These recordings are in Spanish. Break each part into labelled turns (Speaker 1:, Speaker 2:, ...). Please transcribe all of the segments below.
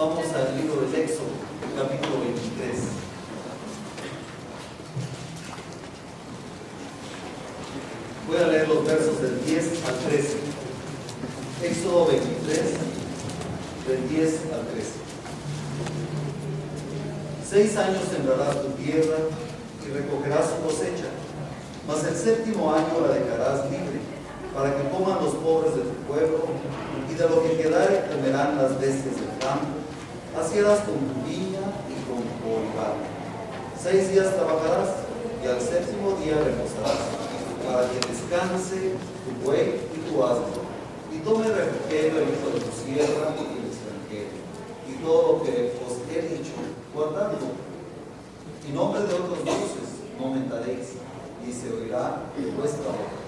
Speaker 1: Vamos al libro del Éxodo, capítulo 23. Voy a leer los versos del 10 al 13. Éxodo 23, del 10 al 13. 6 años sembrarás tu tierra y recogerás su cosecha, mas el 7º año la dejarás libre, para que coman los pobres de tu pueblo, y de lo que quedare comerán las bestias del campo. Así harás con tu viña y con tu olivar. 6 días trabajarás, y al 7º día reposarás, para que descanse tu buey y tu asno, y tome refrigerio el hijo de tu sierra y el extranjero, y todo lo que os he dicho, guardadlo. Y nombre de otros dioses no mentaréis, y se oirá de vuestra boca.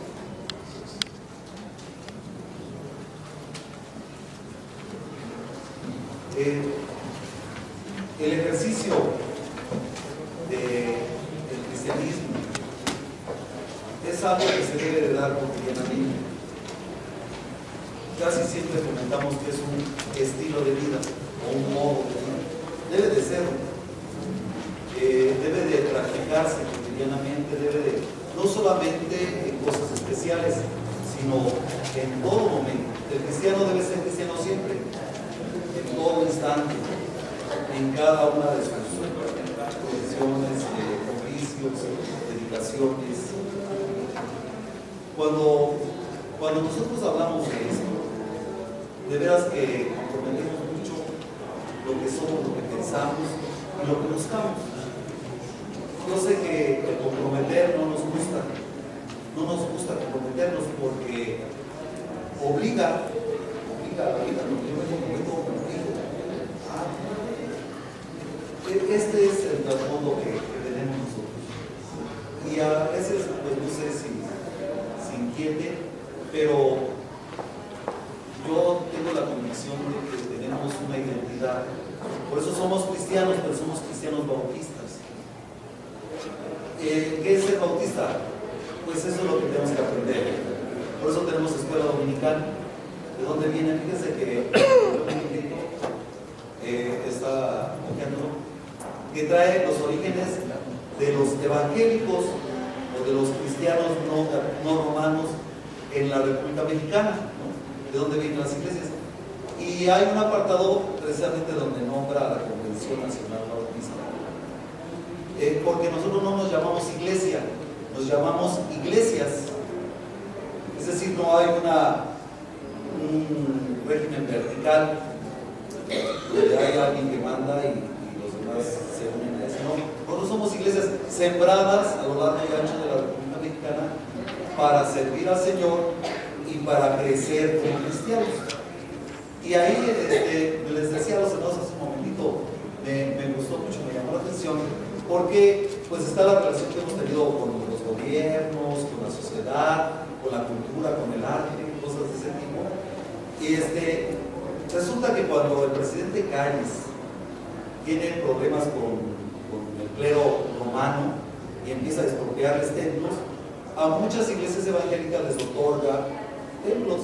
Speaker 1: El ejercicio del cristianismo es algo que se debe de dar cotidianamente. Casi siempre comentamos que es un estilo de vida o un modo de vida. Debe de serlo. Debe de practicarse cotidianamente, debe de, no solamente en cosas especiales, sino en todo momento. El cristiano debe ser cristiano siempre, en todo instante, en cada una de sus profesiones, oficios, dedicaciones. Cuando nosotros hablamos de esto, de veras que comprometemos mucho lo que somos, lo que pensamos y lo que buscamos. Yo sé que el comprometer no nos gusta comprometernos porque obliga a la vida, lo que yo me comprometo contigo. Este es el trasfondo que tenemos nosotros. Y a veces, pues no sé si inquiete, pero yo tengo la convicción de que tenemos una identidad. Por eso somos cristianos, pero somos cristianos bautistas. ¿Qué es ser bautista? Pues eso es lo que tenemos que aprender. Por eso tenemos escuela dominical. ¿De dónde viene? Fíjense que está copiándolo, que trae los orígenes de los evangélicos o de los cristianos no romanos en la República Mexicana, ¿no? De dónde vienen las iglesias. Y hay un apartado precisamente donde nombra a la Convención Nacional Bautista. Porque nosotros no nos llamamos iglesia, nos llamamos iglesias. Es decir, no hay un régimen vertical donde hay alguien que manda y los demás se unen a eso. No, nosotros somos iglesias sembradas a lo largo y ancho de la República Mexicana para servir al Señor y para crecer como cristianos. Y ahí les decía a los hermanos hace un momentito, me gustó mucho, me llamó la atención, porque pues está la relación que hemos tenido con los gobiernos, con la sociedad, con la cultura, con el arte, cosas de ese tipo. Y resulta que cuando el presidente Calles tiene problemas con el clero romano y empieza a expropiarles templos, a muchas iglesias evangélicas les otorga templos.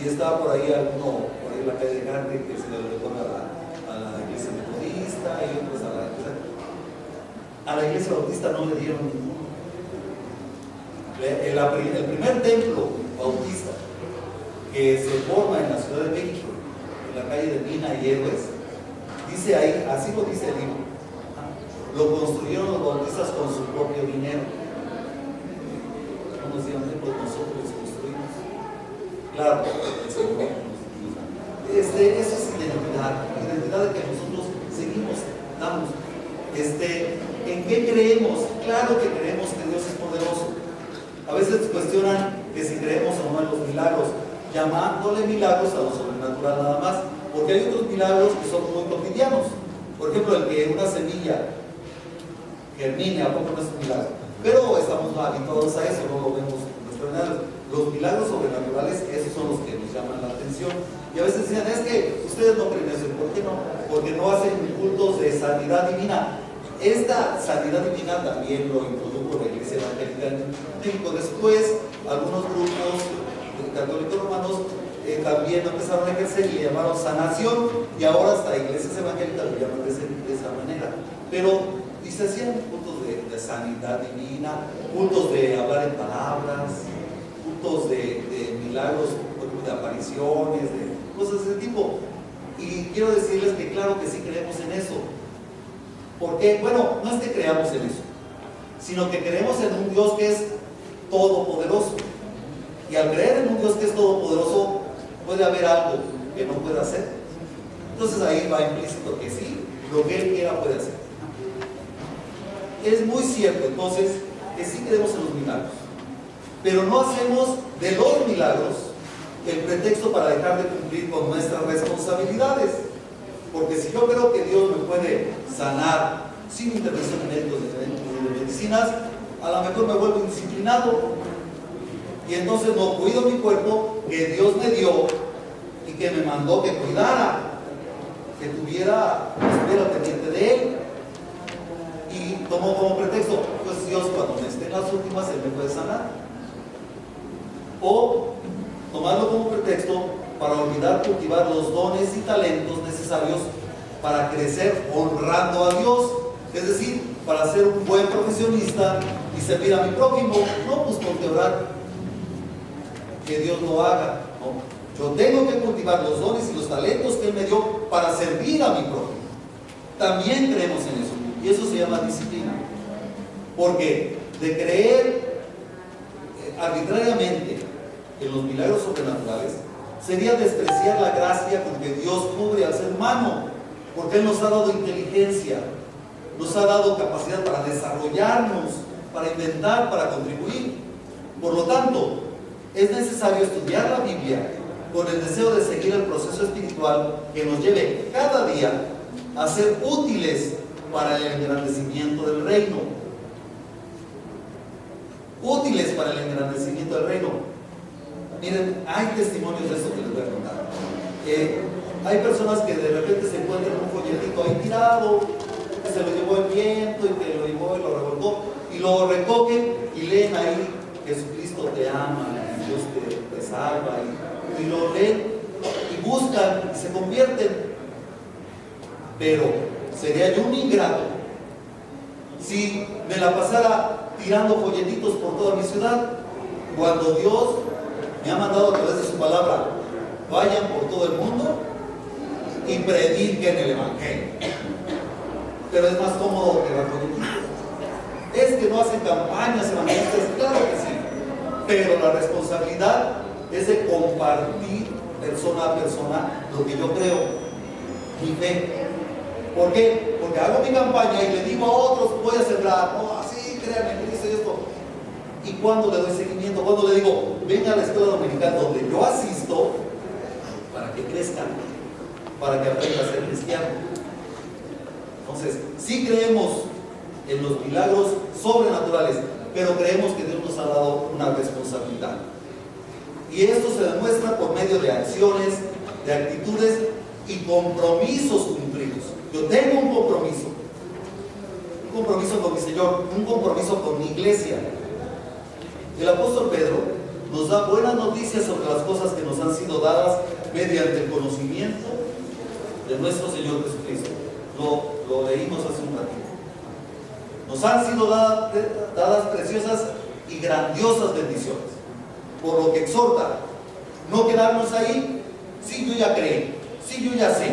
Speaker 1: Y está por ahí alguno, por ahí en la calle de Gante, que se le otorga a la iglesia metodista y otros a la iglesia bautista no le dieron ninguno. El primer templo bautista que se forma en la Ciudad de México, en la calle de Mina y Héroes, dice ahí, así lo dice el libro, lo construyeron los bautistas con su propio dinero. No nos dieron templos, nosotros los construimos. Claro, el Señor eso es identidad de que nosotros seguimos, damos. ¿En qué creemos? Claro que creemos que Dios es poderoso. A veces cuestionan que si creemos o no en los milagros, llamándole milagros a lo sobrenatural nada más, porque hay otros milagros que son muy cotidianos. Por ejemplo, el que una semilla germine, ¿a poco no es un milagro? Pero estamos habituados a eso, no lo vemos extraordinarios. Los milagros sobrenaturales, esos son los que nos llaman la atención. Y a veces dicen, es que ustedes no creen eso. ¿Por qué no? Porque no hacen cultos de sanidad divina. Esta sanidad divina también lo introdujo la Iglesia Evangélica en México. Después, algunos grupos católicos romanos también lo empezaron a ejercer y le llamaron sanación, y ahora hasta iglesias evangélicas lo llaman de esa manera. Pero y se hacían cultos de sanidad divina, cultos de hablar en palabras, cultos de milagros, por ejemplo, de apariciones, de cosas de ese tipo. Y quiero decirles que claro que sí creemos en eso. Porque, bueno, no es que creamos en eso, sino que creemos en un Dios que es todopoderoso. Y al creer en un Dios que es todopoderoso, puede haber algo que no pueda hacer. Entonces ahí va implícito que sí, lo que Él quiera puede hacer. Es muy cierto entonces que sí creemos en los milagros, pero no hacemos de los milagros el pretexto para dejar de cumplir con nuestras responsabilidades. Porque si yo creo que Dios me puede sanar sin intervención de médicos, de medicinas, a lo mejor me vuelvo indisciplinado y entonces no cuido mi cuerpo que Dios me dio y que me mandó que cuidara, que estuviera pendiente de Él. Y tomo como pretexto, pues Dios cuando me esté en las últimas, Él me puede sanar. O tomarlo como pretexto para olvidar cultivar los dones y talentos necesarios para crecer honrando a Dios. Es decir, para ser un buen profesionista y servir a mi prójimo. No, pues con quebrar que Dios lo haga. No. Yo tengo que cultivar los dones y los talentos que Él me dio para servir a mi prójimo. También creemos en eso. Y eso se llama disciplina. Porque de creer arbitrariamente en los milagros sobrenaturales sería despreciar la gracia con que Dios cubre al ser humano. Porque Él nos ha dado inteligencia, nos ha dado capacidad para desarrollarnos, para inventar, para contribuir. Por lo tanto, es necesario estudiar la Biblia con el deseo de seguir el proceso espiritual que nos lleve cada día a ser útiles para el engrandecimiento del reino. Útiles para el engrandecimiento del reino. Miren, hay testimonios de esto que les voy a contar. Hay personas que de repente se encuentran un folletito ahí tirado, que se lo llevó el viento y que lo llevó y lo revolcó, y lo recogen y leen ahí: Jesucristo te ama, Dios te salva, y lo leen y buscan y se convierten. Pero sería yo un ingrato si me la pasara tirando folletitos por toda mi ciudad, cuando Dios me ha mandado a través de su palabra: vayan por todo el mundo y prediquen el Evangelio. Pero es más cómodo que dar folletitos. Es que no hacen campañas evangelistas, claro que sí, pero la responsabilidad es de compartir persona a persona lo que yo creo, mi fe. ¿Por qué? Porque hago mi campaña y le digo a otros: voy a sembrar, no, así, créanme, que dice esto. ¿Y cuándo le doy seguimiento? Cuando le digo: venga a la escuela dominical donde yo asisto, para que crezcan, para que aprenda a ser cristiano? Entonces, sí creemos en los milagros sobrenaturales, pero creemos que Dios nos ha dado una responsabilidad. Y esto se demuestra por medio de acciones, de actitudes y compromisos cumplidos. Yo tengo un compromiso con mi Señor, un compromiso con mi iglesia. El apóstol Pedro nos da buenas noticias sobre las cosas que nos han sido dadas mediante el conocimiento de nuestro Señor Jesucristo. Lo leímos hace un ratito. Nos han sido dadas preciosas y grandiosas bendiciones, por lo que exhorta no quedarnos ahí. Sí, yo ya creí, sí, yo ya sé,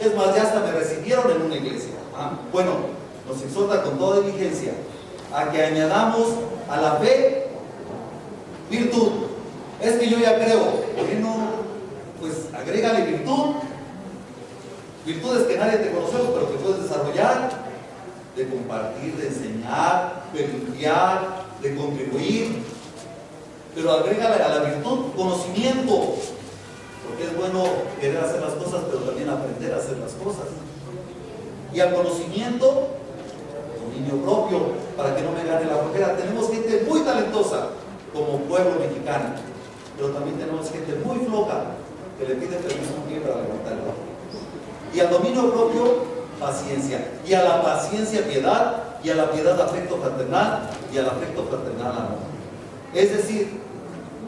Speaker 1: es más, ya hasta me recibieron en una iglesia. Bueno, nos exhorta con toda diligencia a que añadamos a la fe virtud. Es que yo ya creo. Bueno, pues agrégale virtud. Virtudes que nadie te conocemos, pero que puedes desarrollar, de compartir, de enseñar, de limpiar, de contribuir. Pero agrégale a la virtud conocimiento, porque es bueno querer hacer las cosas, pero también aprender a hacer las cosas. Y al conocimiento, dominio propio, para que no me gane la flojera. Tenemos gente muy talentosa como pueblo mexicano, pero también tenemos gente muy floja que le pide permiso a un pie para levantar el brazo. Y al dominio propio, paciencia. Y a la paciencia, piedad. Y a la piedad, afecto fraternal. Y al afecto fraternal, amor. Es decir,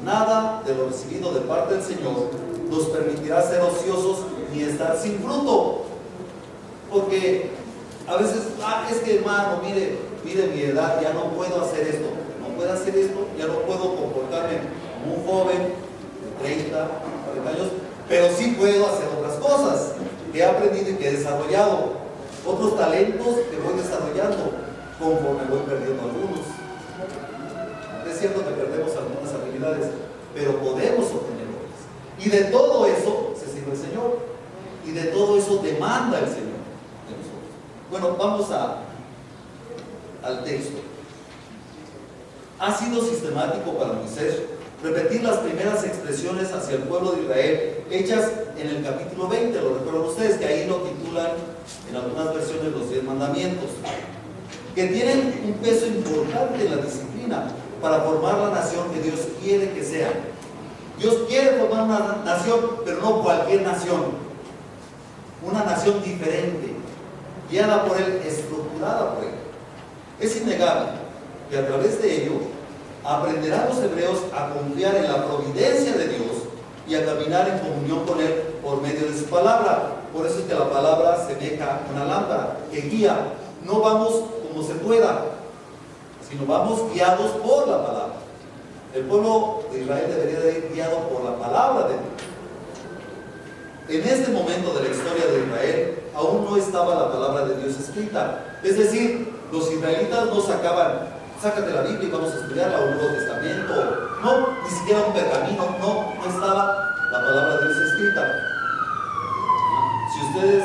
Speaker 1: nada de lo recibido de parte del Señor nos permitirá ser ociosos ni estar sin fruto. Porque a veces, es que hermano, mire mi edad, ya no puedo hacer esto, ya no puedo comportarme como un joven de 30, 40 años, pero sí puedo hacer otras cosas que he aprendido y que he desarrollado, otros talentos que voy desarrollando conforme voy perdiendo algunos. Es cierto que perdemos algunas habilidades, pero podemos obtener otras. Y de todo eso se sirve el Señor, y de todo eso demanda el Señor de nosotros. Bueno, vamos al texto. Ha sido sistemático para Moisés repetir las primeras expresiones hacia el pueblo de Israel, hechas en el capítulo 20, lo recuerdan ustedes, que ahí lo titulan en algunas versiones los 10 mandamientos, que tienen un peso importante en la disciplina para formar la nación que Dios quiere que sea. Dios quiere formar una nación, pero no cualquier nación, una nación diferente, guiada por Él, estructurada por Él. Es innegable que a través de ello aprenderán los hebreos a confiar en la providencia de Dios y a caminar en comunión con Él por medio de su palabra. Por eso es que la palabra semeja una lámpara que guía. No vamos como se pueda, sino vamos guiados por la palabra. El pueblo de Israel debería de ir guiado por la palabra de Dios. En este momento de la historia de Israel aún no estaba la palabra de Dios escrita. Es decir, los israelitas no sacaban, sácate la Biblia y vamos a estudiarla, o un Nuevo Testamento, no, ni siquiera un pergamino, no estaba la palabra de Dios escrita. Si ustedes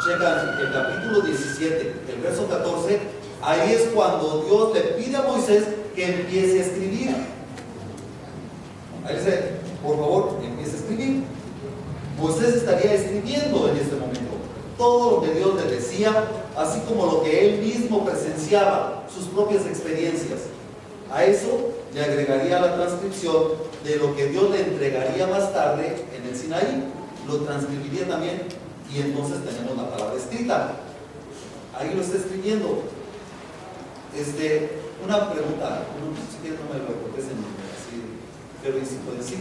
Speaker 1: checan el capítulo 17, el verso 14, ahí es cuando Dios le pide a Moisés que empiece a escribir. Ahí dice, por favor, empiece a escribir. Moisés estaría escribiendo en este momento todo lo que Dios le decía, así como lo que él mismo presenciaba, sus propias experiencias. A eso le agregaría la transcripción de lo que Dios le entregaría más tarde en el Sinaí. Lo transcribiría también y entonces tenemos la palabra escrita. Ahí lo está escribiendo. Una pregunta, si quieres no me lo contesten así, pero sí puede decir.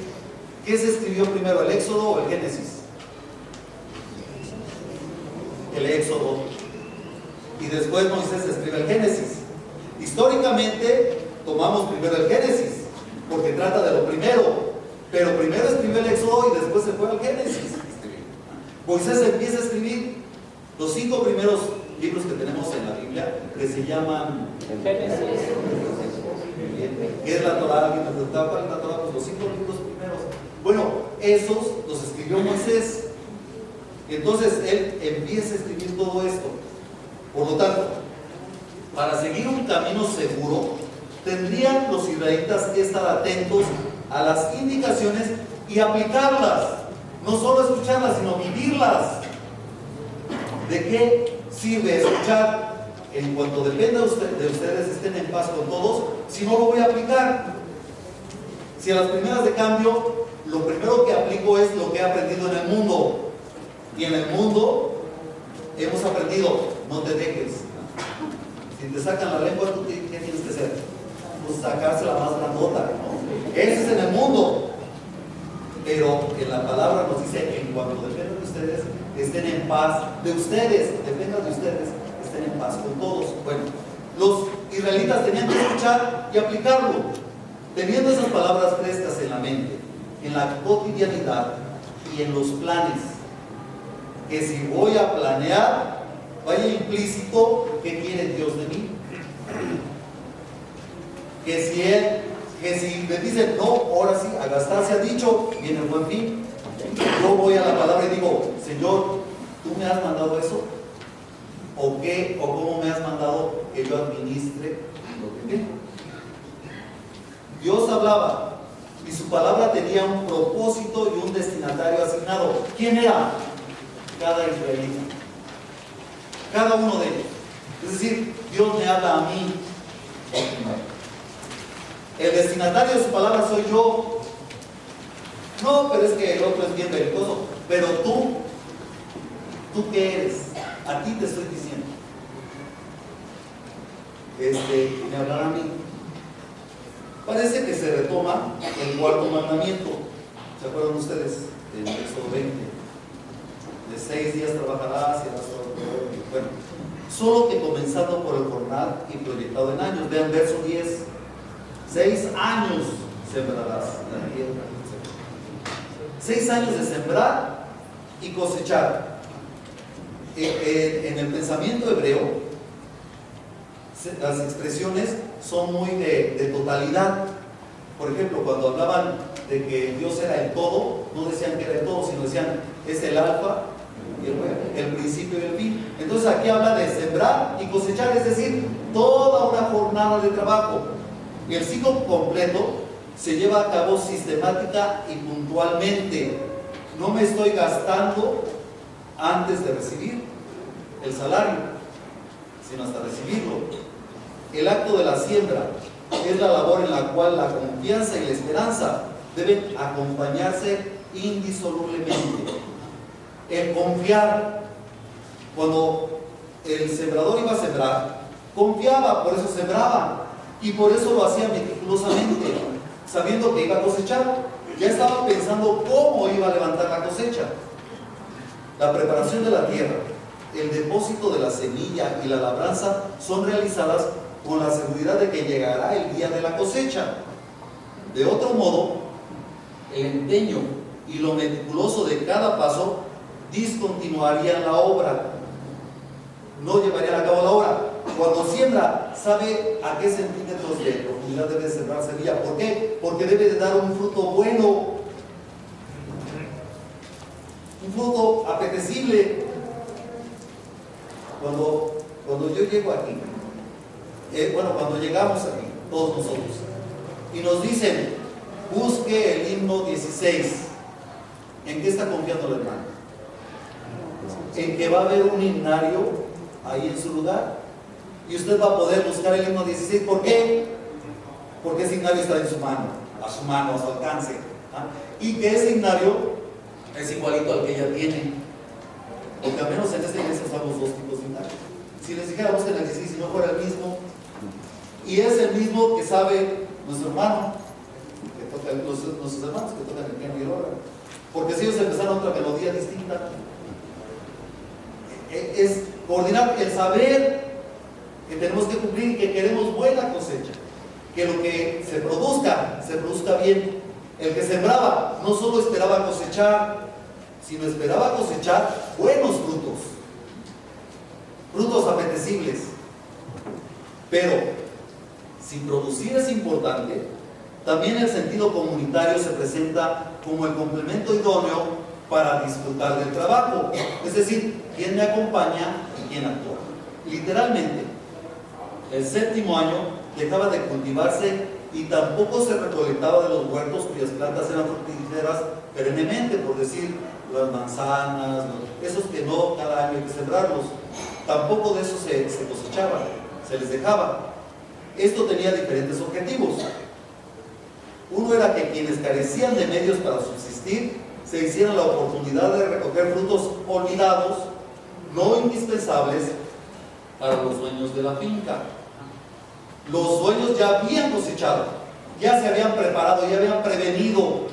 Speaker 1: ¿Qué se escribió primero, el Éxodo o el Génesis? El Éxodo. Y después Moisés escribe el Génesis. Históricamente tomamos primero el Génesis, porque trata de lo primero, pero primero escribió el Éxodo y después se fue al Génesis. Moisés empieza a escribir los 5 primeros libros que tenemos en la Biblia, que se llaman Génesis. ¿Qué es la Torá? ¿Alguien me preguntaba cuál es la Torá? Pues los 5 libros primeros. Bueno, esos los escribió Moisés. Y entonces él empieza a escribir todo esto. Por lo tanto, para seguir un camino seguro, tendrían los israelitas que estar atentos a las indicaciones y aplicarlas. No solo escucharlas, sino vivirlas. ¿De qué sirve escuchar? En cuanto dependa de ustedes, estén en paz con todos, si no lo voy a aplicar. Si a las primeras de cambio, lo primero que aplico es lo que he aprendido en el mundo. Y en el mundo hemos aprendido, no te dejes. Si te sacan la lengua, ¿tú qué tienes que hacer? Pues sacársela más grandota, ¿no? Ese es en el mundo. Pero en la palabra nos dice, en cuanto dependa de ustedes, estén en paz de ustedes, dependa de ustedes, estén en paz con todos. Bueno, los israelitas tenían que escuchar y aplicarlo, teniendo esas palabras frescas en la mente, en la cotidianidad y en los planes. Que si voy a planear, vaya implícito qué quiere Dios de mí. Que si me dicen, no, ahora sí, a gastar se ha dicho, viene el buen fin. Yo voy a la palabra y digo, Señor, ¿tú me has mandado eso? ¿O qué? ¿O cómo me has mandado que yo administre lo que tengo? Dios hablaba y su palabra tenía un propósito y un destinatario asignado. ¿Quién era? Cada israelita. Cada uno de ellos. Es decir, Dios me habla a mí. El destinatario de su palabra soy yo. No, pero es que el otro es bien belicoso. Pero ¿tú qué eres? A ti te estoy diciendo. Me hablará a mí. Parece que se retoma el cuarto mandamiento. ¿Se acuerdan ustedes? En Éxodo 20. De 6 días trabajarás y harás todo. Bueno, solo que comenzando por el jornal y proyectado en años. Vean verso 10. 6 años sembrarás la tierra. 6 años de sembrar y cosechar. En el pensamiento hebreo, las expresiones son muy de totalidad. Por ejemplo, cuando hablaban de que Dios era el todo, no decían que era el todo, sino decían es el alfa y el principio y el fin. Entonces aquí habla de sembrar y cosechar, es decir, toda una jornada de trabajo. Y el ciclo completo se lleva a cabo sistemática y puntualmente. No me estoy gastando antes de recibir el salario, sino hasta recibirlo. El acto de la siembra es la labor en la cual la confianza y la esperanza deben acompañarse indisolublemente. El confiar, cuando el sembrador iba a sembrar, confiaba, por eso sembraba, y por eso lo hacía meticulosamente, sabiendo que iba a cosechar. Ya estaba pensando cómo iba a levantar la cosecha. La preparación de la tierra, el depósito de la semilla y la labranza son realizadas con la seguridad de que llegará el día de la cosecha. De otro modo, el empeño y lo meticuloso de cada paso discontinuarían la obra, no llevarían a cabo la obra. Cuando siembra, sabe a qué centímetros de profundidad debe sembrar semilla. ¿Por qué? Porque debe de dar un fruto bueno, un fruto apetecible. Cuando yo llego aquí, cuando llegamos aquí, todos nosotros, y nos dicen, busque el himno 16, ¿en qué está confiando el hermano? En que va a haber un himnario ahí en su lugar, y usted va a poder buscar el himno 16. ¿Por qué? Porque ese himnario está en su mano, a su alcance, ¿ah? Y que ese himnario es igualito al que ella tiene, porque al menos en esta iglesia usamos 2 tipos de himnarios. Si les dijera busquen el 16 y no fuera el mismo, y es el mismo que sabe nuestro hermano, que toca, nuestros hermanos que tocan el piano y el órgano, porque si ellos empezaron otra melodía distinta, es coordinar el saber que tenemos que cumplir y que queremos buena cosecha, que lo que se produzca bien. El que sembraba no solo esperaba cosechar, sino esperaba cosechar buenos frutos apetecibles. Pero si producir es importante, también el sentido comunitario se presenta como el complemento idóneo para disfrutar del trabajo, es decir, quién me acompaña y quién actúa. Literalmente, el 7º año dejaba de cultivarse y tampoco se recolectaba de los huertos cuyas plantas eran fructíferas perennemente, por decir, las manzanas, esos que no cada año hay que sembrarlos. Tampoco de eso se cosechaba, se les dejaba. Esto tenía diferentes objetivos. Uno era que quienes carecían de medios para subsistir se hicieran la oportunidad de recoger frutos olvidados, no indispensables para los dueños de la finca. Los dueños ya habían cosechado, ya se habían preparado, ya habían prevenido.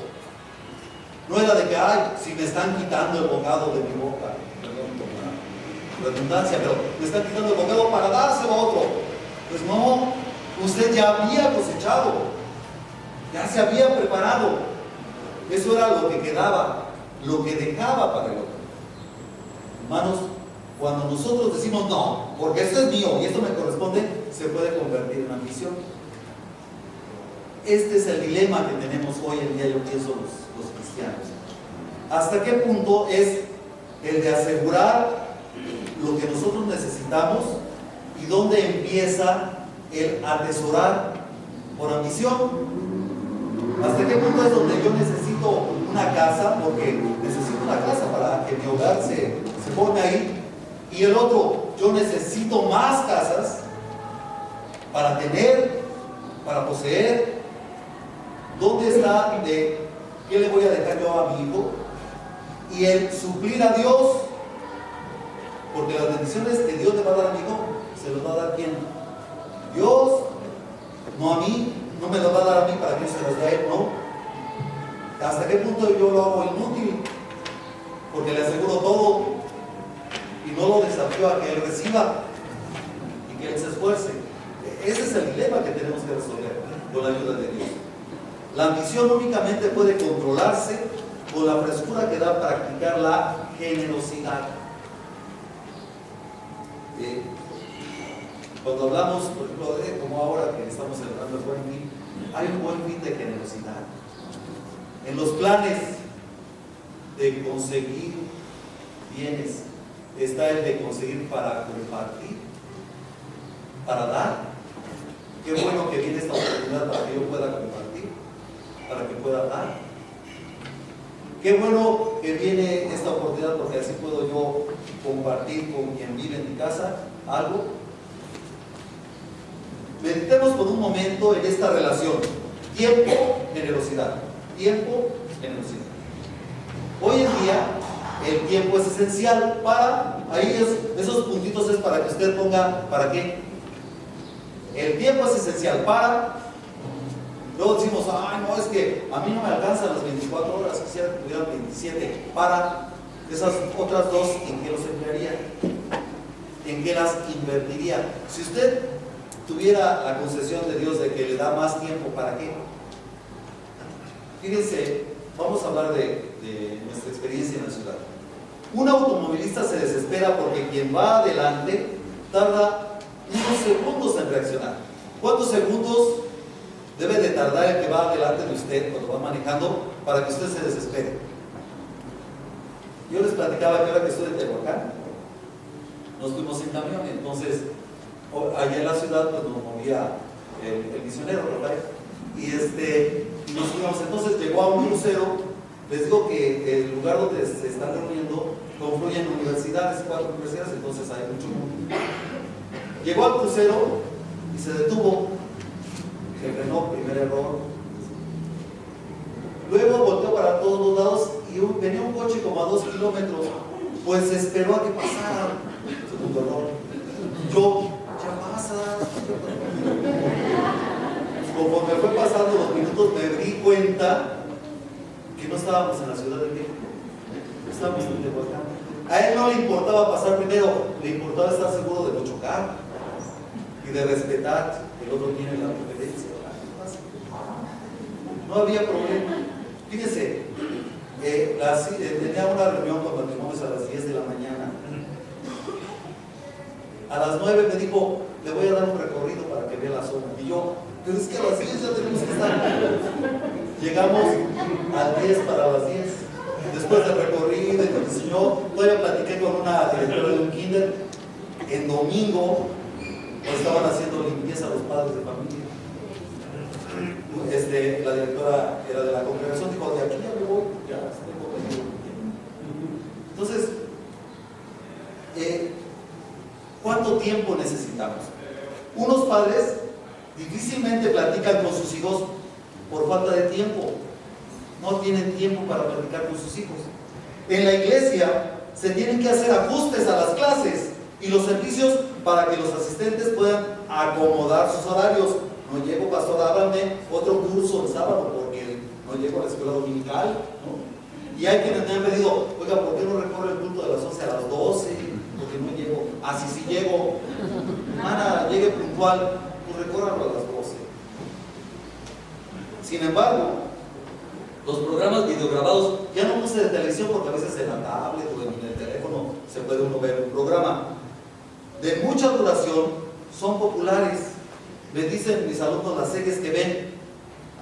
Speaker 1: No era de que, ay, si me están quitando el bocado de mi boca, perdón por la redundancia, pero me están quitando el bocado para dárselo a otro. Pues no, usted ya había cosechado, ya se había preparado. Eso era lo que quedaba, lo que dejaba para el otro. Hermanos, cuando nosotros decimos no, porque esto es mío y esto me corresponde, se puede convertir en ambición. Este es el dilema que tenemos hoy en día, yo pienso, los cristianos. ¿Hasta qué punto es el de asegurar lo que nosotros necesitamos y dónde empieza el atesorar por ambición? ¿Hasta qué punto es donde yo necesito una casa porque necesito una casa para que mi hogar se forme ahí? Y el otro, yo necesito más casas para tener, para poseer. ¿Dónde está de qué le voy a dejar yo a mi hijo? Y el suplir a Dios, porque las bendiciones que Dios le va a dar a mi hijo, se los va a dar ¿quién? Dios, no a mí, no me lo va a dar a mí para que yo se los dé a él, ¿no? ¿Hasta qué punto yo lo hago inútil? Porque le aseguro todo y no lo desafío a que él reciba y que él se esfuerce. Ese es el dilema que tenemos que resolver con la ayuda de Dios. La ambición únicamente puede controlarse con la frescura que da practicar la generosidad. Cuando hablamos, por ejemplo, como ahora que estamos celebrando el Buen Fin, hay un buen fin de generosidad. En los planes de conseguir bienes está el de conseguir para compartir, para dar. Qué bueno que viene esta oportunidad para que yo pueda compartir, para que pueda dar. Qué bueno que viene esta oportunidad porque así puedo yo compartir con quien vive en mi casa algo. Meditemos por un momento en esta relación: tiempo, generosidad. Tiempo, generosidad. Hoy en día el tiempo es esencial para, esos puntitos es para que usted ponga, ¿para qué? El tiempo es esencial para. Luego decimos, ay no, es que a mí no me alcanzan las 24 horas, quisiera que tuvieran 27. Para esas otras dos, ¿en qué los emplearía? ¿En qué las invertiría? Si usted tuviera la concesión de Dios de que le da más tiempo, ¿para qué? Fíjense, vamos a hablar de nuestra experiencia en la ciudad. Un automovilista se desespera porque quien va adelante tarda unos segundos en reaccionar. ¿Cuántos segundos debe de tardar el que va adelante de usted cuando va manejando para que usted se desespere? Yo les platicaba que ahora que estoy en Tehuacán, nos fuimos en camión, entonces allá en la ciudad pues nos movía el misionero, ¿verdad? Y nos fuimos, entonces llegó a un crucero. Les digo que el lugar donde se están reuniendo confluyen universidades, 4 universidades, entonces hay mucho mundo. Llegó al crucero y se detuvo, se frenó, primer error. Luego volteó para todos los lados y venía un coche como a 2 kilómetros, pues esperó a que pasara. Segundo error. Yo, ya pasa. Conforme fue pasando los minutos me di cuenta que no estábamos en la Ciudad de México, estábamos en Tehuacán. A él no le importaba pasar primero, le importaba estar seguro de no chocar y de respetar que el otro tiene la preferencia. No había problema. Fíjense, tenía una reunión con matrimonios a las 10 de la mañana. A las 9 me dijo, le voy a dar un recorrido para que vea la zona. Y yo, pero es que a las 10 ya tenemos que estar. Llegamos a 10 para las 10. Después del recorrido y del enseñó, todavía platiqué con una directora de un kinder. En domingo nos estaban haciendo limpieza a los padres de familia. La directora era de la congregación, dijo, de aquí ya me voy, ya tengo venido. Entonces, ¿cuánto tiempo necesitamos? Unos padres difícilmente platican con sus hijos por falta de tiempo. No tienen tiempo para platicar con sus hijos. En la iglesia se tienen que hacer ajustes a las clases y los servicios para que los asistentes puedan acomodar sus horarios. No llego, pastor, háblame otro curso el sábado porque no llego a la escuela dominical, ¿no? Y hay quienes me han pedido, oiga, ¿por qué no recorre el culto de las 11 a las 12? Porque no llego. Así sí llego. Hermana, llegue puntual, pues recórralo a las 12. Sin embargo, los programas videograbados, ya no puse de televisión porque a veces en la tablet o en el teléfono se puede uno ver un programa de mucha duración, son populares. Les dicen mis alumnos las series que ven,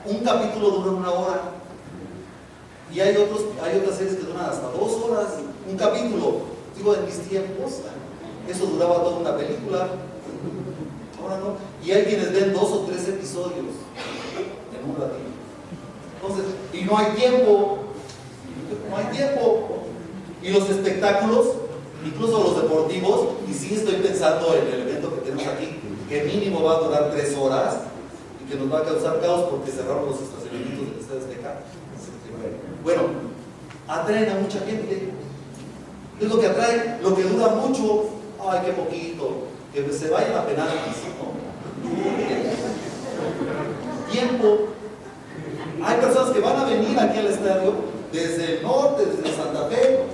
Speaker 1: un capítulo dura 1 hora y hay otras series que duran hasta 2 horas, un capítulo. Digo, en mis tiempos eso duraba toda una película, ahora no, y hay quienes ven 2 o 3 episodios en un ratito. Entonces, y no hay tiempo, y los espectáculos, incluso los deportivos, y sí estoy pensando en el evento que tenemos aquí, que mínimo va a durar 3 horas y que nos va a causar caos porque cerraron los estacionamientos del Estadio Azteca. Bueno, atraen a mucha gente. Es lo que atrae, lo que dura mucho, ay, qué poquito, que se vayan a penales, ¿no? tiempo. Hay personas que van a venir aquí al estadio desde el norte, desde Santa Fe,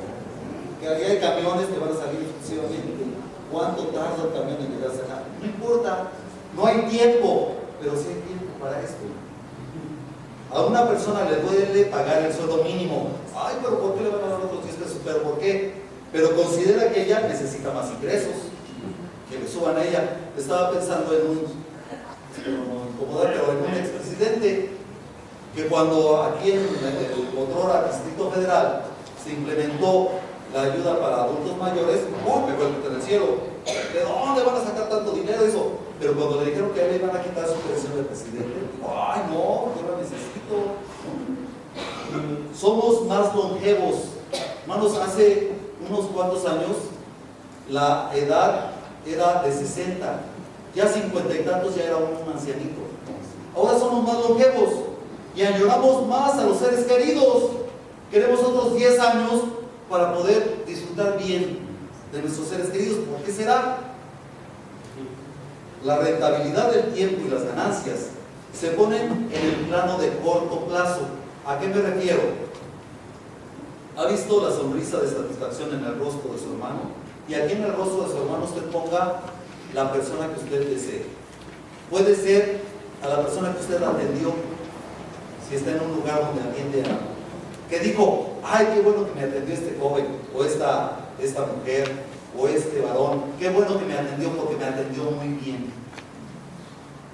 Speaker 1: que ahí hay camiones que van a salir exclusivamente. ¿Cuánto tarda el camión en llegar acá? No importa, no hay tiempo, pero sí hay tiempo para esto. A una persona le duele pagar el sueldo mínimo. Ay, pero ¿por qué le van a dar otros 10 pesos? ¿Pero por qué? Pero considera que ella necesita más ingresos, que le suban a ella. Estaba pensando en un, pero en un expresidente, que cuando aquí en el Otrora Distrito Federal se implementó la ayuda para adultos mayores, me fue en el cielo. ¿De dónde van a sacar tanto dinero eso? Pero cuando le dijeron que a él le iban a quitar su pensión de presidente, ay no, yo la necesito. Somos más longevos. Hermanos, hace unos cuantos años la edad era de 60, ya 50 y tantos ya era un ancianito. Ahora somos más longevos y añoramos más a los seres queridos. Queremos otros 10 años para poder disfrutar bien de nuestros seres queridos. ¿Por qué será? La rentabilidad del tiempo y las ganancias se ponen en el plano de corto plazo. ¿A qué me refiero? ¿Ha visto la sonrisa de satisfacción en el rostro de su hermano? Y aquí en el rostro de su hermano usted ponga la persona que usted desee. Puede ser a la persona que usted atendió, si está en un lugar donde atiende a, que dijo, ay, qué bueno que me atendió este joven, o esta mujer, o este varón, qué bueno que me atendió porque me atendió muy bien.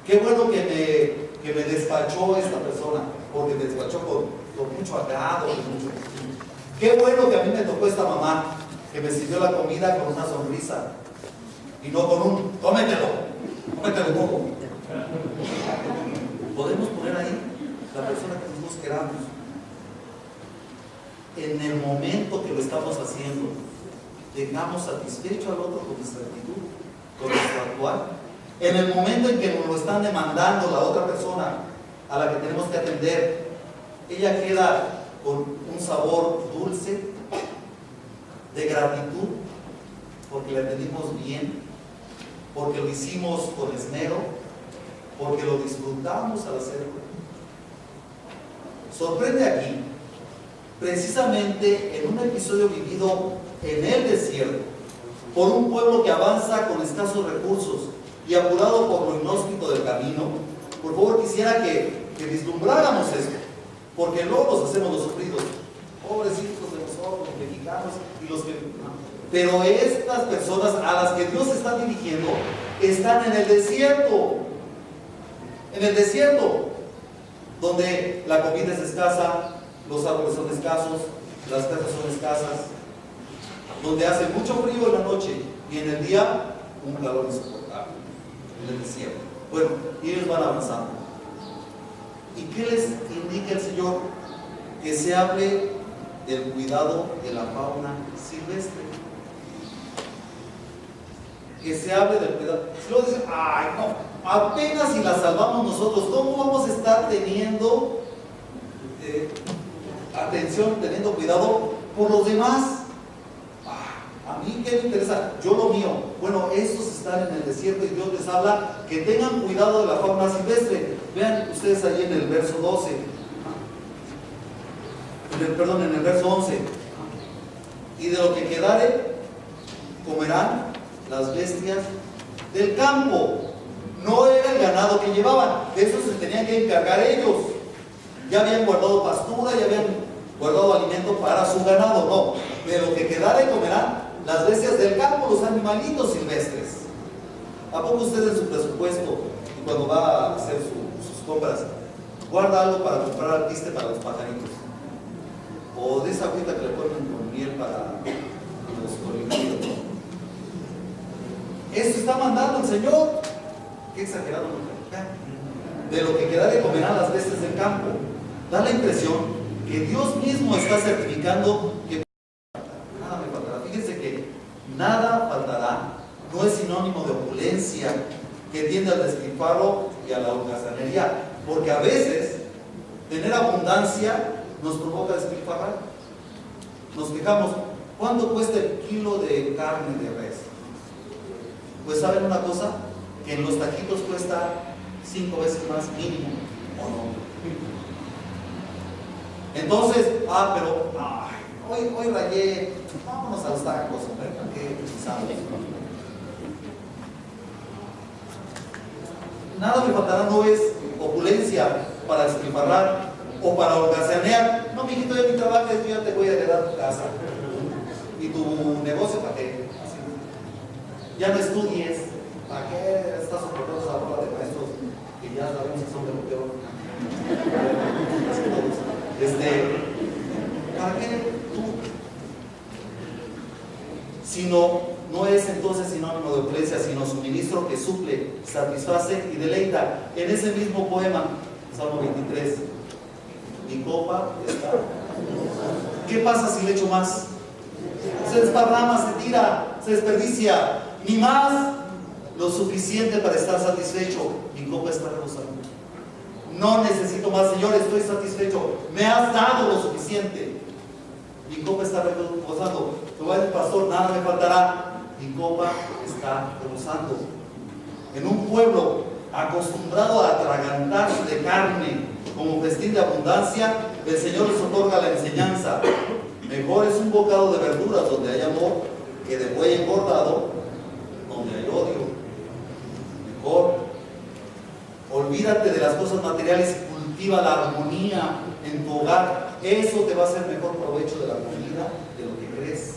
Speaker 1: Qué bueno que me despachó esta persona, porque me despachó con mucho agrado, Qué bueno que a mí me tocó esta mamá, que me sirvió la comida con una sonrisa, y no con un, cómetelo un poco. Podemos poner ahí la persona que nosotros queramos. En el momento que lo estamos haciendo, tengamos satisfecho al otro con nuestra actitud, con nuestro actuar. En el momento en que nos lo están demandando la otra persona a la que tenemos que atender, ella queda con un sabor dulce de gratitud porque le atendimos bien, porque lo hicimos con esmero, porque lo disfrutamos al hacerlo. Sorprende aquí, precisamente en un episodio vivido en el desierto, por un pueblo que avanza con escasos recursos y apurado por lo inhóspito del camino. Por favor, quisiera que vislumbráramos esto, porque luego nos hacemos los sufridos, pobrecitos de nosotros, los mexicanos y los que... Pero estas personas a las que Dios está dirigiendo están en el desierto, donde la comida es escasa, los árboles son escasos, las casas son escasas, donde hace mucho frío en la noche y en el día un calor insoportable, en el desierto. Bueno, y ellos van avanzando. ¿Y qué les indica el Señor? Que se hable del cuidado de la fauna silvestre. Que se hable del cuidado. Si luego dicen, ay no, apenas si la salvamos nosotros, ¿cómo vamos a estar teniendo atención, teniendo cuidado por los demás? A mí qué me interesa, yo lo mío. Bueno, estos están en el desierto y Dios les habla que tengan cuidado de la fauna silvestre. Vean ustedes ahí en el verso 12, en el verso 11. Y de lo que quedare comerán las bestias del campo. No era el ganado que llevaban, de eso se tenían que encargar ellos. Ya habían guardado pastura, ya habían guardado alimento para su ganado. No, de lo que quedare comerán las bestias del campo, los animalitos silvestres. ¿A poco usted en su presupuesto, cuando va a hacer sus compras, guarda algo para comprar alpiste para los pajaritos? O de esa agüita que le ponen con miel para los colibríes. Eso está mandando el Señor. Qué exagerado. De lo que quedare comerán las bestias del campo. Da la impresión que Dios mismo está certificando que nada me faltará. Fíjense que nada faltará no es sinónimo de opulencia que tiende al despilfarro y a la holgazanería, porque a veces tener abundancia nos provoca despilfarrar. Nos fijamos, ¿cuánto cuesta el kilo de carne de res? Pues ¿saben una cosa? Que en los taquitos cuesta 5 veces más mínimo. ¿o no? Entonces, pero hoy rayé, vámonos a los tacos, hombre, ¿para qué utilizamos? Nada me faltará, no es opulencia para despilfarrar o para holgazanear. No, mijito, ya ni trabajes, yo ya te voy a heredar tu casa y tu negocio, ¿para qué? Así. Ya no estudies, ¿para qué estás soportando esa bola de maestros que ya sabemos que son de lo peor? ¿Para qué tú? Sino, no es entonces sinónimo de opulencia, sino suministro que suple, satisface y deleita. En ese mismo poema, Salmo 23, mi copa está. ¿Qué pasa si le echo más? Se desparrama, se tira, se desperdicia. Ni más lo suficiente para estar satisfecho. Mi copa está rebosando. No necesito más, Señor, estoy satisfecho. Me has dado lo suficiente. Mi copa está rebosando. Te va a decir, pastor, nada me faltará. Mi copa está rebosando. En un pueblo acostumbrado a atragantarse de carne como festín de abundancia, el Señor les otorga la enseñanza. Mejor es un bocado de verduras donde hay amor que de buey engordado donde hay odio. Mejor olvídate de las cosas materiales y cultiva la armonía en tu hogar. Eso te va a hacer mejor provecho de la comida de lo que crees.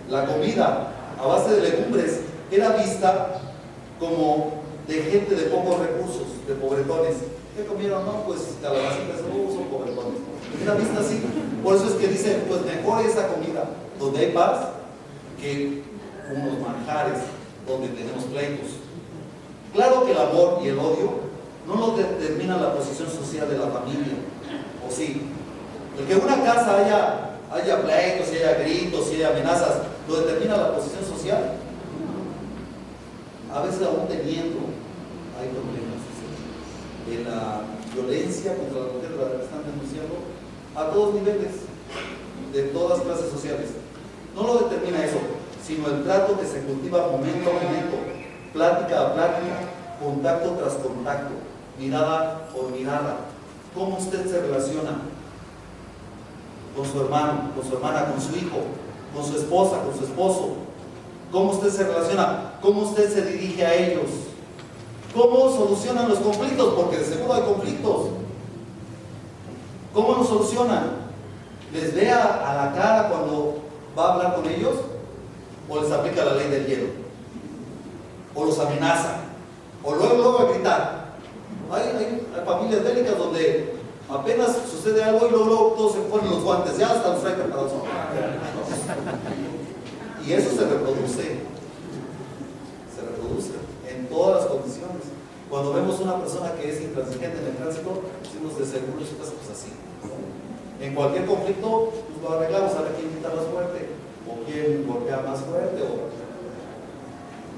Speaker 1: La comida a base de legumbres era vista como de gente de pocos recursos, de pobretones. ¿Qué comieron? No, pues calabacitas, son pobretones. Era vista así. Por eso es que dicen, pues mejor esa comida donde hay paz que unos manjares donde tenemos pleitos. Claro que el amor y el odio no lo determina la posición social de la familia, ¿o sí? El que en una casa haya pleitos, haya gritos, haya amenazas, ¿lo determina la posición social? A veces aún teniendo hay problemas de la violencia contra la mujer, la que están denunciando a todos niveles, de todas clases sociales. No lo determina eso, sino el trato que se cultiva momento a momento, plática a plática, contacto tras contacto, mirada por mirada. ¿Cómo usted se relaciona con su hermano, con su hermana, con su hijo, con su esposa, con su esposo? ¿Cómo usted se relaciona? ¿Cómo usted se dirige a ellos? ¿Cómo solucionan los conflictos? Porque de seguro hay conflictos. ¿Cómo los solucionan? ¿Les ve a la cara cuando va a hablar con ellos? ¿O les aplica la ley del hielo? ¿O los amenaza? ¿O luego a gritar? Hay familias bélicas donde apenas sucede algo y luego todos se ponen los guantes, ya hasta los traen preparados. Y eso se reproduce en todas las condiciones. Cuando vemos una persona que es intransigente en el tránsito, decimos de seguro eso pasa pues así. En cualquier conflicto, pues lo arreglamos, a ver quién grita más fuerte, o quién golpea más fuerte.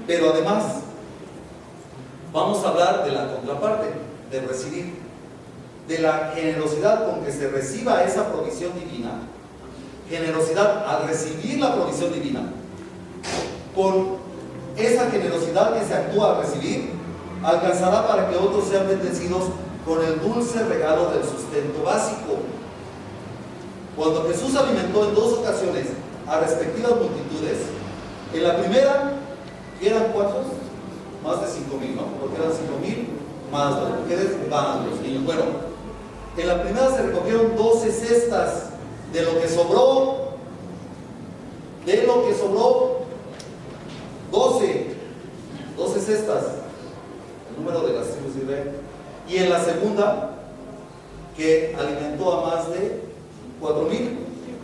Speaker 1: Pero además, vamos a hablar de la contraparte, de recibir, de la generosidad con que se reciba esa provisión divina. Generosidad al recibir la provisión divina. Con esa generosidad que se actúa al recibir, alcanzará para que otros sean bendecidos con el dulce regalo del sustento básico. Cuando Jesús alimentó en 2 ocasiones a respectivas multitudes, en la primera, ¿eran cuántos? Más de 5,000, ¿no? Porque eran 5,000 más las mujeres, más los niños. Bueno, en la primera se recogieron 12 cestas de lo que sobró. 12 cestas, el número de las tribus de Israel. Y en la segunda, que alimentó a más de 4,000,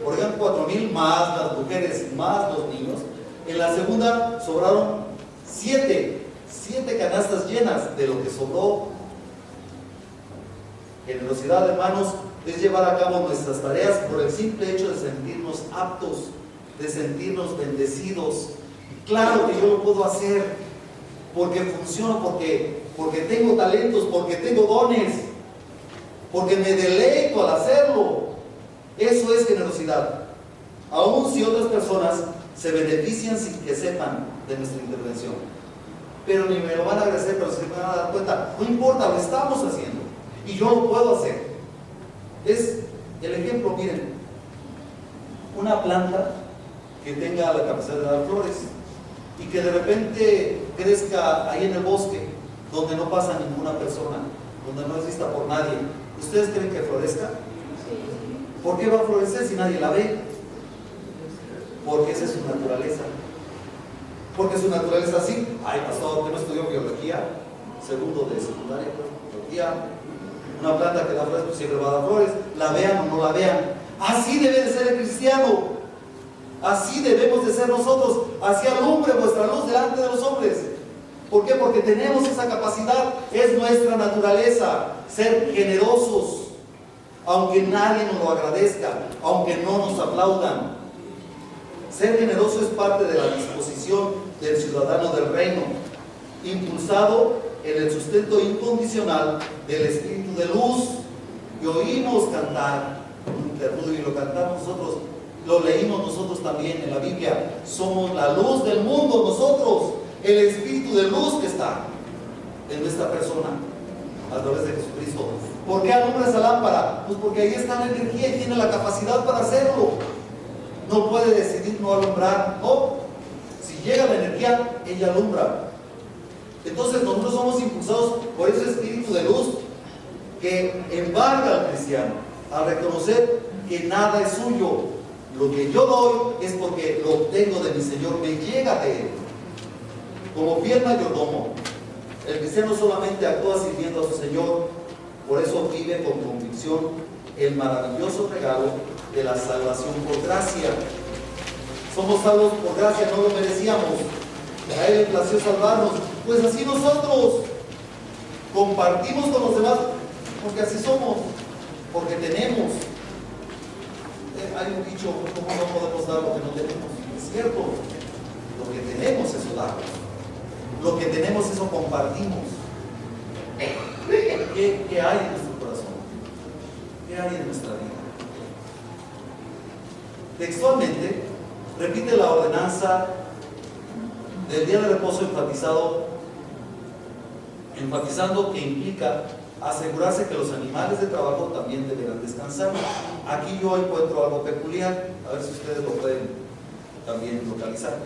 Speaker 1: por ejemplo, 4,000 más las mujeres, más los niños. En la segunda sobraron 7 canastas llenas de lo que sobró. Generosidad, hermanos, es llevar a cabo nuestras tareas por el simple hecho de sentirnos aptos, de sentirnos bendecidos. Claro que yo lo puedo hacer porque funciono, porque tengo talentos, porque tengo dones, porque me deleito al hacerlo. Eso es generosidad. Aun si otras personas se benefician sin que sepan de nuestra intervención. pero ni me lo van a agradecer, pero se van a dar cuenta. No importa, lo estamos haciendo. Y yo lo puedo hacer. Es el ejemplo, miren, una planta que tenga la capacidad de dar flores y que de repente crezca ahí en el bosque, donde no pasa ninguna persona, donde no es vista por nadie. ¿Ustedes creen que florezca? ¿Por qué va a florecer si nadie la ve? Porque esa es su naturaleza. Porque su naturaleza así. Ay, pastor, que no estudió biología, segundo de secundaria, biología. Una planta que da flores, pues siempre va a dar flores, la vean o no la vean. Así debe de ser el cristiano. Así debemos de ser nosotros. Así alumbre vuestra luz delante de los hombres. ¿Por qué? Porque tenemos esa capacidad. Es nuestra naturaleza ser generosos, aunque nadie nos lo agradezca, aunque no nos aplaudan. Ser generoso es parte de la disposición del ciudadano del reino, impulsado en el sustento incondicional del espíritu de luz que oímos cantar un interludio y lo cantamos nosotros, lo leímos nosotros también en la Biblia. Somos la luz del mundo nosotros, el espíritu de luz que está en nuestra persona a través de Jesucristo. ¿Por qué alumbra esa lámpara? Pues porque ahí está la energía y tiene la capacidad para hacerlo. No puede decidir no alumbrar, no. Si llega la energía, ella alumbra. Entonces nosotros somos impulsados por ese espíritu de luz que embarga al cristiano a reconocer que nada es suyo. Lo que yo doy es porque lo obtengo de mi Señor, me llega de Él. Como fiel mayordomo, el cristiano solamente actúa sirviendo a su Señor, por eso vive con convicción el maravilloso regalo de la salvación por gracia. Somos salvos por gracia, no lo merecíamos. A Él le plació salvarnos. Pues así nosotros compartimos con los demás, porque así somos, porque tenemos. Hay un dicho, ¿cómo no podemos dar lo que no tenemos? Es cierto, lo que tenemos eso damos. Lo que tenemos eso compartimos. ¿Qué hay en nuestro corazón? ¿Qué hay en nuestra vida? Textualmente, repite la ordenanza del día de reposo enfatizando que implica asegurarse que los animales de trabajo también deberán descansar. Aquí yo encuentro algo peculiar, a ver si ustedes lo pueden también localizar.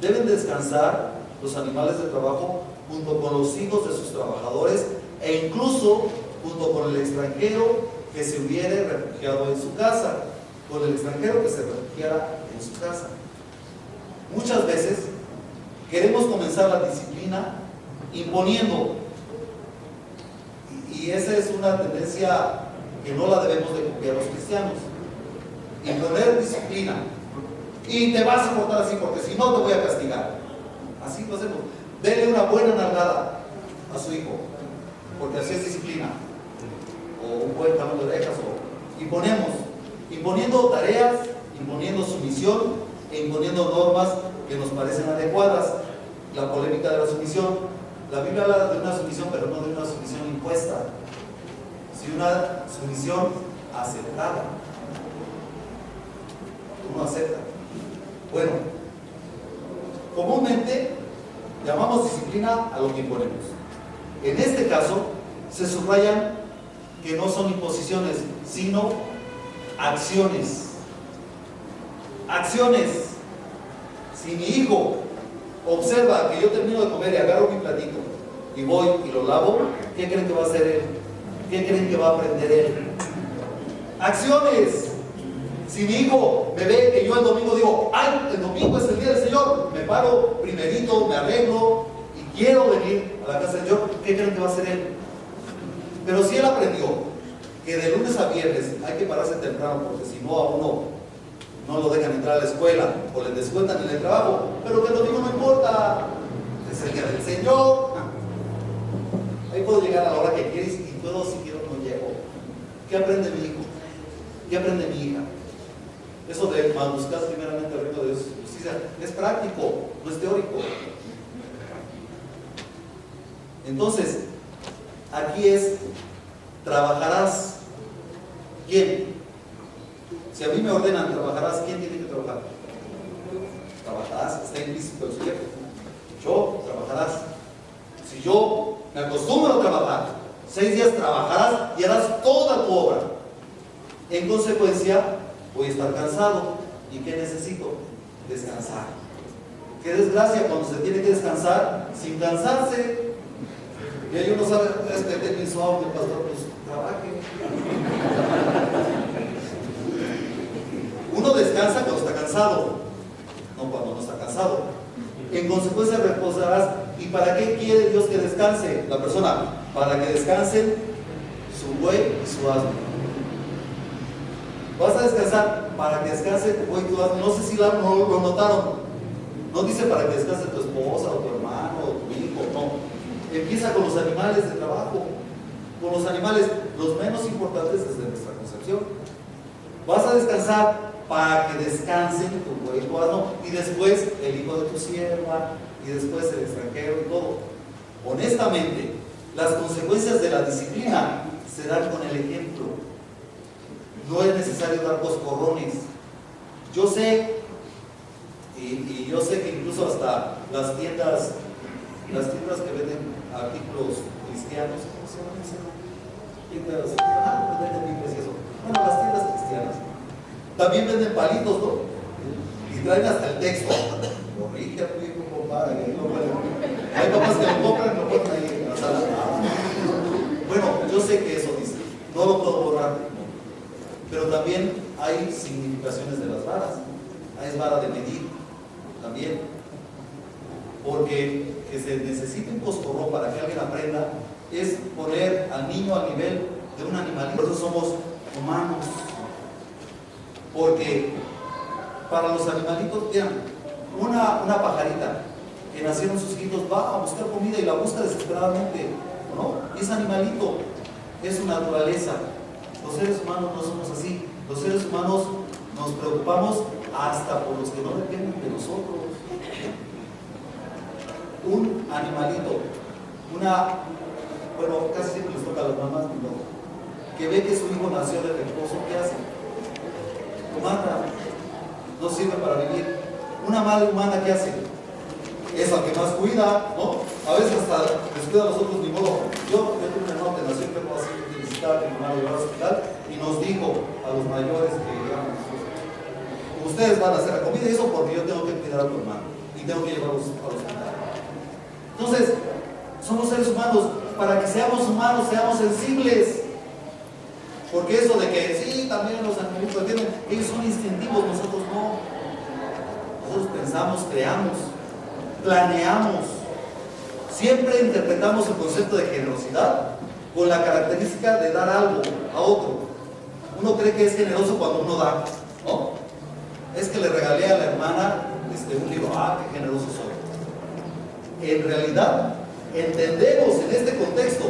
Speaker 1: Deben descansar los animales de trabajo junto con los hijos de sus trabajadores e incluso junto con el extranjero que se hubiere refugiado en su casa, con el extranjero que se refugiara en su casa. Muchas veces queremos comenzar la disciplina imponiendo, y esa es una tendencia que no la debemos de copiar los cristianos. Imponer disciplina y te vas a portar así porque si no te voy a castigar. Así lo hacemos. Denle una buena nalgada a su hijo porque así es disciplina, o un buen jalón de orejas, o imponiendo tareas, imponiendo sumisión e imponiendo normas que nos parecen adecuadas. La polémica de la sumisión. La Biblia habla de una sumisión, pero no de una sumisión impuesta, sino una sumisión aceptada. Uno acepta. Bueno, comúnmente llamamos disciplina a lo que imponemos. En este caso, se subrayan que no son imposiciones, sino acciones. Acciones. Si mi hijo observa que yo termino de comer y agarro mi platito y voy y lo lavo, ¿qué creen que va a hacer él? ¿Qué creen que va a aprender él? Acciones. Si mi hijo me ve que yo el domingo digo, ay, el domingo es el día del Señor, me paro primerito, me arreglo y quiero venir a la casa del Señor, ¿qué creen que va a hacer él? Pero si él aprendió que de lunes a viernes hay que pararse temprano, porque si no a uno no lo dejan entrar a la escuela o le descuentan en el trabajo, pero que el domingo no importa, es el día del Señor, ahí puedo llegar a la hora que quieres y puedo, si quiero no llego. ¿Qué aprende mi hijo? ¿Qué aprende mi hija? Eso de buscar primeramente el reino de Dios y justicia es práctico, no es teórico. Entonces, aquí es, trabajarás. ¿Quién? Si a mí me ordenan trabajarás, ¿quién tiene que trabajar? Trabajarás, está implícito el sujeto. 8 trabajarás. Si yo me acostumbro a trabajar, 6 días trabajarás y harás toda tu obra. En consecuencia, voy a estar cansado. ¿Y qué necesito? Descansar. Qué desgracia cuando se tiene que descansar sin cansarse. Y ahí uno sabe, tengo insomnio, pastor, pues trabaje. Uno descansa cuando está cansado, no cuando no está cansado. En consecuencia reposarás. ¿Y para qué quiere Dios que descanse la persona? Para que descansen su buey y su asno. Vas a descansar para que descanse tu buey y tu asno. No sé si lo notaron. No dice para que descanse tu esposa o tu hermano o tu hijo, no. Empieza con los animales de trabajo, con los animales, los menos importantes desde nuestra concepción. Vas a descansar para que descansen tu buey y tu asno, y después el hijo de tu sierva, y después el extranjero y todo. Honestamente, las consecuencias de la disciplina se dan con el ejemplo. No es necesario dar coscorrones. Yo sé, y yo sé que incluso hasta las tiendas que venden artículos cristianos, ¿cómo se llaman esas? Tiendas, venden Biblias y eso. Bueno, las tiendas cristianas también venden palitos, ¿no? Y traen hasta el texto. Corrige a tu hijo, compadre. Hay papás que lo compran y lo ponen ahí en la sala. Bueno, yo sé que eso dice. No lo puedo borrar. Pero también hay significaciones de las varas. Es vara de medir también. Porque que se necesite un coscorrón para que alguien aprenda es poner al niño al nivel de un animalito. Por eso somos humanos. Porque para los animalitos, vean, una pajarita que nacieron sus hijitos va a buscar comida y la busca desesperadamente, ¿no? Y ese animalito es su naturaleza. Los seres humanos no somos así. Los seres humanos nos preocupamos hasta por los que no dependen de nosotros. Un animalito, bueno, casi siempre les toca a las mamás, que ve que su hijo nació de reposo, ¿qué hace? Lo mata, no sirve para vivir. Una madre humana, ¿qué hace? Es al que más cuida, ¿no? A veces hasta descuida a nosotros, ni modo. Yo tuve un hermano que nació enfermo así, que necesitaba que mi mamá lo llevara al hospital, y nos dijo a los mayores que digamos, ustedes van a hacer la comida y eso porque yo tengo que cuidar a tu hermano y tengo que llevarlos al hospital. Entonces, somos seres humanos. Para que seamos humanos, seamos sensibles. Porque eso de que sí, también los animalitos tienen, ellos son instintivos, nosotros no. Nosotros pensamos, creamos, planeamos. Siempre interpretamos el concepto de generosidad con la característica de dar algo a otro. Uno cree que es generoso cuando uno da, ¿no? Es que le regalé a la hermana un libro, qué generoso soy. En realidad, entendemos en este contexto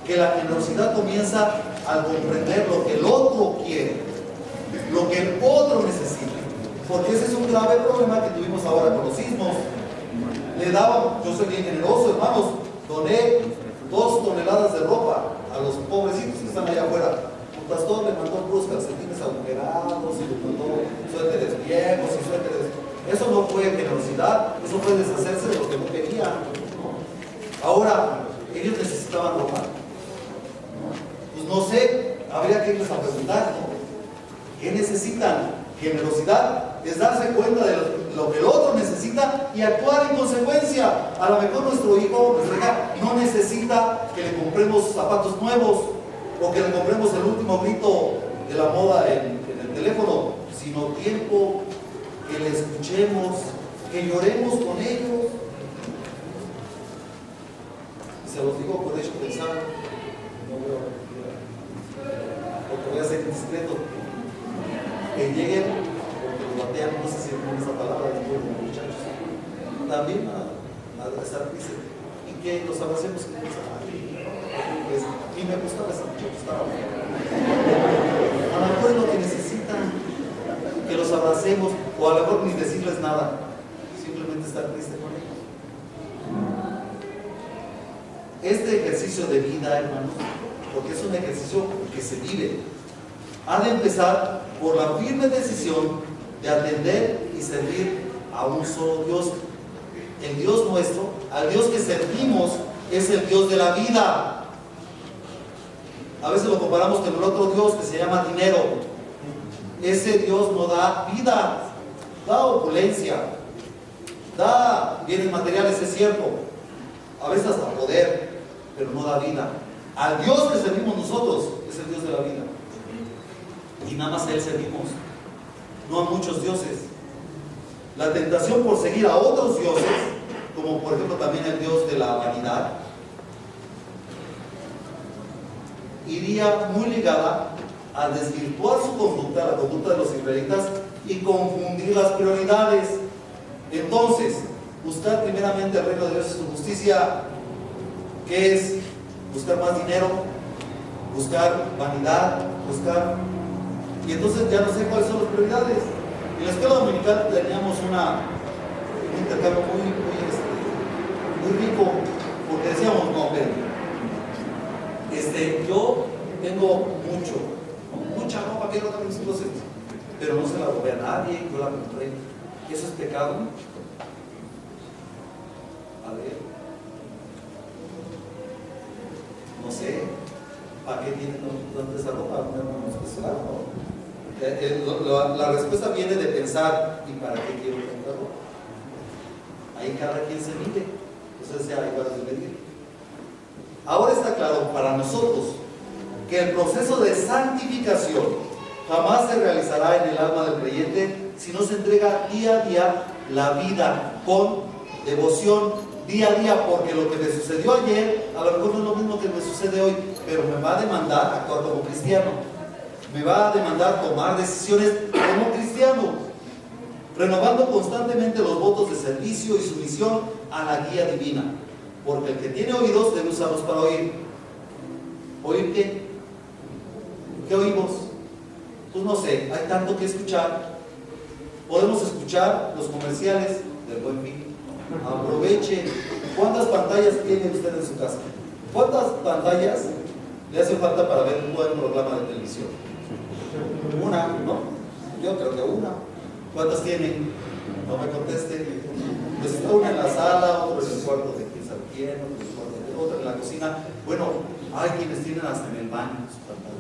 Speaker 1: que la generosidad comienza al comprender lo que el otro quiere, lo que el otro necesita. Porque ese es un grave problema que tuvimos ahora con los sismos. Le daba, yo soy bien generoso, hermanos, doné 2 toneladas de ropa a los pobrecitos que están allá afuera. Un pastor le mandó puros calcetines agujerados y le mandó suéteres viejos y suéteres. Eso no fue generosidad, eso fue deshacerse de lo que no quería. Ahora, ellos necesitaban ropa. Pues no sé, habría que irles a preguntar, ¿no? ¿Qué necesitan? Generosidad es darse cuenta de lo que el otro necesita y actuar en consecuencia. A lo mejor nuestro hijo, nuestra hija, no necesita que le compremos zapatos nuevos o que le compremos el último grito de la moda en el teléfono, sino tiempo, que le escuchemos, que lloremos con ellos. Y se los digo por hecho pensado, no porque voy a ser discreto, que lleguen, porque los batean, no sé si con esa palabra después de los muchachos, también a estar tristes, y que los abracemos y que pues, y me gustaba esa muchacha, estaba bien. A lo mejor es lo que necesitan, que los abracemos, o a lo mejor ni decirles nada, simplemente estar triste con ellos. Este ejercicio de vida, hermanos, porque es un ejercicio que se vive, ha de empezar por la firme decisión de atender y servir a un solo Dios. El Dios nuestro, al Dios que servimos, es el Dios de la vida. A veces lo comparamos con el otro Dios que se llama dinero. Ese Dios no da vida, da opulencia, da bienes materiales, es cierto, a veces hasta poder, pero no da vida. Al Dios que servimos nosotros es el Dios de la vida, y nada más a Él servimos, no a muchos dioses. La tentación por seguir a otros dioses, como por ejemplo también el Dios de la vanidad, iría muy ligada a desvirtuar su conducta, la conducta de los israelitas, y confundir las prioridades. Entonces, buscar primeramente el reino de Dios y su justicia, ¿qué es? Buscar más dinero, buscar vanidad, buscar... Y entonces ya no sé cuáles son las prioridades. En la escuela dominical teníamos un intercambio muy rico, porque decíamos, no, pero yo tengo mucha ropa, quiero también mis closets, pero no se la robé a nadie, yo la compré. ¿Eso es pecado? A ver, no sé, ¿para qué tiene tanta esa ropa? No es especial, ¿no? La respuesta viene de pensar, ¿y para qué quiero tanta ropa? Ahí cada quien se mide, entonces ya hay varios de medir. Ahora está claro para nosotros que el proceso de santificación jamás se realizará en el alma del creyente si no se entrega día a día la vida con devoción, día a día, porque lo que me sucedió ayer a lo mejor no es lo mismo que me sucede hoy, pero me va a demandar actuar como cristiano, me va a demandar tomar decisiones como cristiano, renovando constantemente los votos de servicio y sumisión a la guía divina, porque el que tiene oídos debe usarlos para oír. ¿Oír qué? ¿Qué oímos? Pues no sé, hay tanto que escuchar. Podemos escuchar los comerciales del Buen Fin. Aprovechen. ¿Cuántas pantallas tiene usted en su casa? ¿Cuántas pantallas le hace falta para ver un buen programa de televisión? Una, ¿no? Yo creo que una. ¿Cuántas tienen? No me conteste. Pues una en la sala, otro en el cuarto de quién sabe quién, otro en el cuarto de otra en la cocina. Bueno, hay quienes tienen hasta en el baño su pantalla.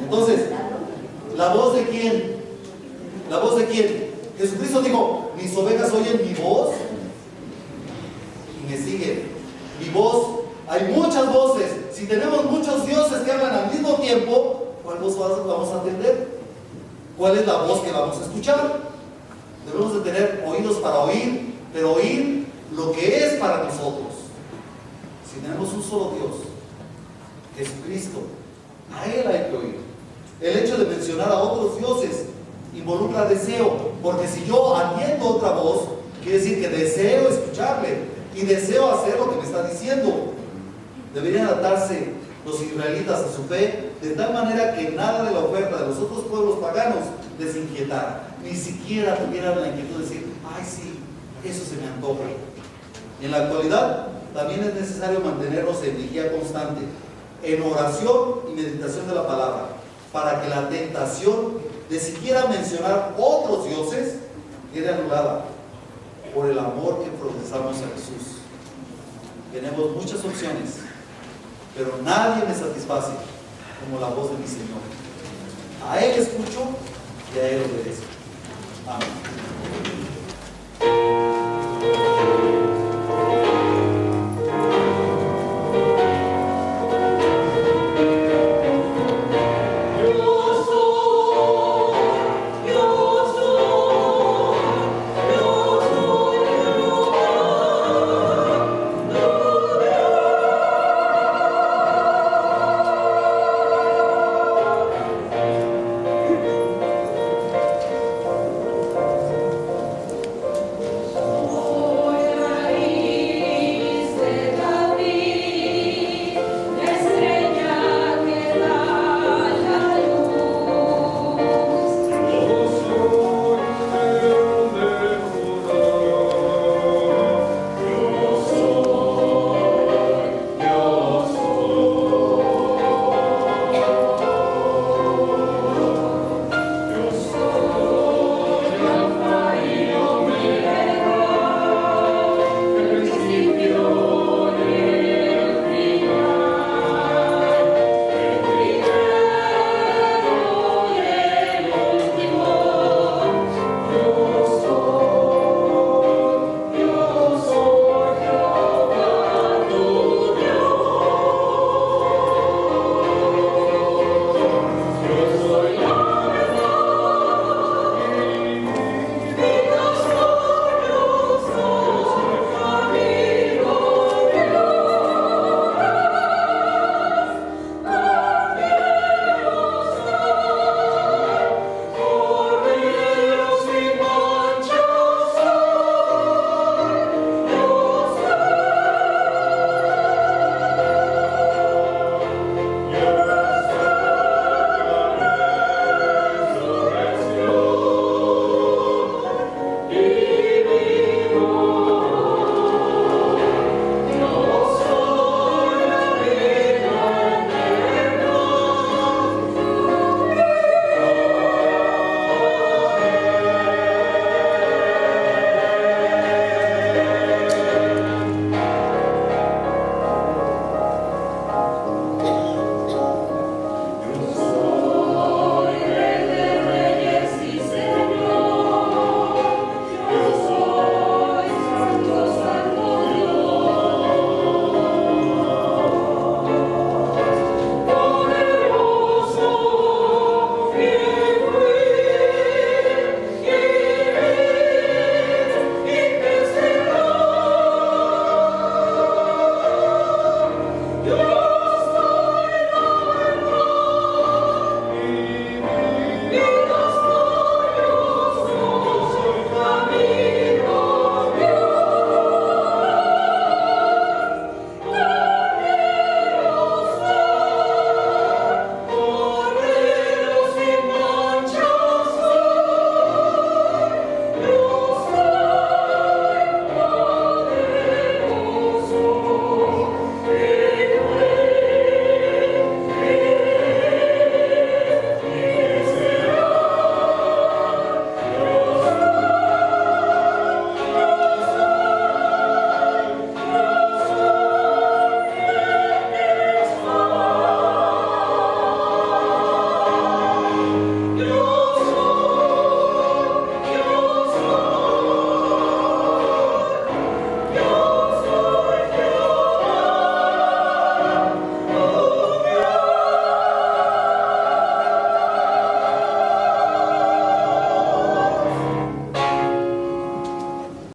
Speaker 1: Entonces, ¿la voz de quién? ¿La voz de quién? Jesucristo dijo, mis ovejas oyen mi voz y me siguen. Mi voz, hay muchas voces. Si tenemos muchos dioses que hablan al mismo tiempo, ¿cuál voz vamos a atender? ¿Cuál es la voz que vamos a escuchar? Debemos de tener oídos para oír, pero oír lo que es para nosotros. Si tenemos un solo Dios, Jesucristo, a Él hay que oír. El hecho de mencionar a otros dioses involucra deseo, porque si yo atiendo otra voz, quiere decir que deseo escucharle y deseo hacer lo que me está diciendo. Deberían adaptarse los israelitas a su fe de tal manera que nada de la oferta de los otros pueblos paganos les inquietara, ni siquiera tuvieran la inquietud de decir, ay sí, eso se me antoja. En la actualidad también es necesario mantenernos en vigía constante, en oración y meditación de la palabra, para que la tentación de siquiera mencionar otros dioses quede anulada por el amor que profesamos a Jesús. Tenemos muchas opciones, pero nadie me satisface como la voz de mi Señor. A Él escucho y a Él obedezco. Amén.